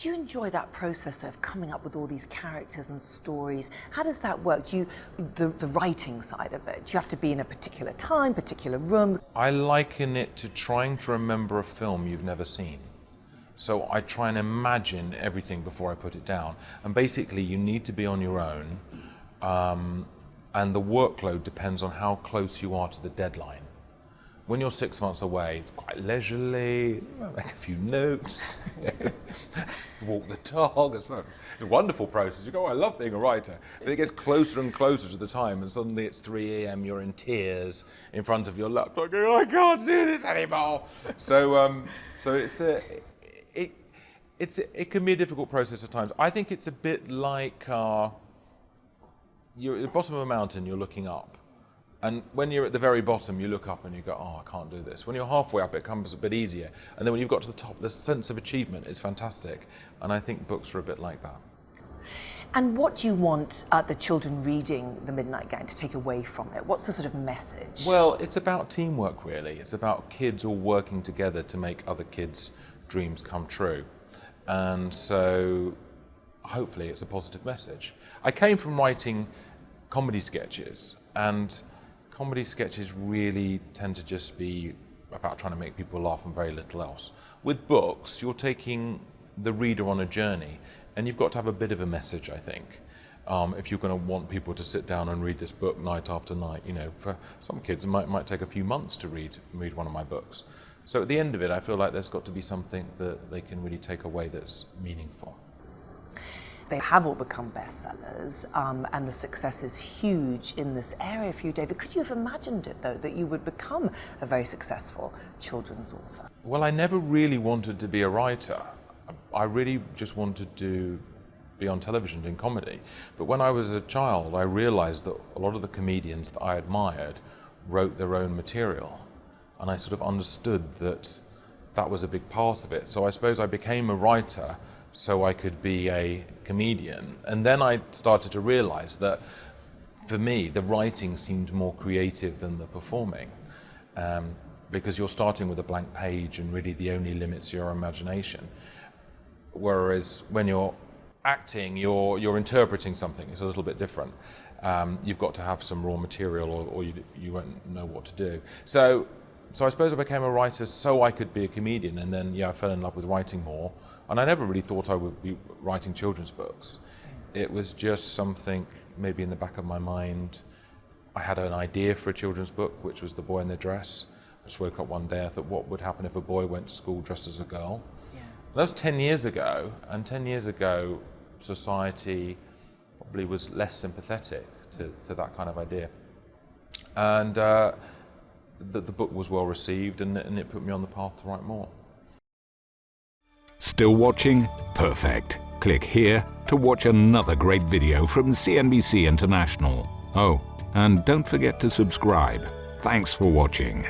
Do you enjoy that process of coming up with all these characters and stories? How does that work? The writing side of it, do you have to be in a particular time, particular room? I liken it to trying to remember a film you've never seen. So I try and imagine everything before I put it down. And basically you need to be on your own, and the workload depends on how close you are to the deadline. When you're 6 months away, it's quite leisurely, make a few notes, walk the dog. It's a wonderful process. You go, oh, I love being a writer. But it gets closer and closer to the time, and suddenly it's 3 a.m., you're in tears in front of your laptop, going, oh, I can't do this anymore. So it can be a difficult process at times. I think it's a bit like you're at the bottom of a mountain, you're looking up. And when you're at the very bottom, you look up and you go, oh, I can't do this. When you're halfway up, it comes a bit easier. And then when you've got to the top, the sense of achievement is fantastic. And I think books are a bit like that. And what do you want the children reading The Midnight Gang to take away from it? What's the sort of message? Well, it's about teamwork, really. It's about kids all working together to make other kids' dreams come true. And so hopefully it's a positive message. I came from writing comedy sketches, and comedy sketches really tend to just be about trying to make people laugh and very little else. With books, you're taking the reader on a journey, and you've got to have a bit of a message, I think. If you're going to want people to sit down and read this book night after night, you know, for some kids it might take a few months to read one of my books. So at the end of it, I feel like there's got to be something that they can really take away that's meaningful. They have all become bestsellers, and the success is huge in this area for you, David. Could you have imagined it, though, that you would become a very successful children's author? Well, I never really wanted to be a writer. I really just wanted to be on television doing comedy. But when I was a child, I realized that a lot of the comedians that I admired wrote their own material. And I sort of understood that that was a big part of it. So I suppose I became a writer so I could be a comedian. And then I started to realize that for me, the writing seemed more creative than the performing, because you're starting with a blank page and really the only limits your imagination. Whereas when you're acting, you're interpreting something. It's a little bit different. You've got to have some raw material or you won't know what to do. So I suppose I became a writer so I could be a comedian, and then I fell in love with writing more. And I never really thought I would be writing children's books. It was just something maybe in the back of my mind. I had an idea for a children's book, which was The Boy in the Dress. I just woke up one day, I thought, what would happen if a boy went to school dressed as a girl? Yeah. That was 10 years ago, and 10 years ago, society probably was less sympathetic to that kind of idea. And the book was well received, and it put me on the path to write more. Still watching? Perfect. Click here to watch another great video from CNBC International. Oh, and don't forget to subscribe. Thanks for watching.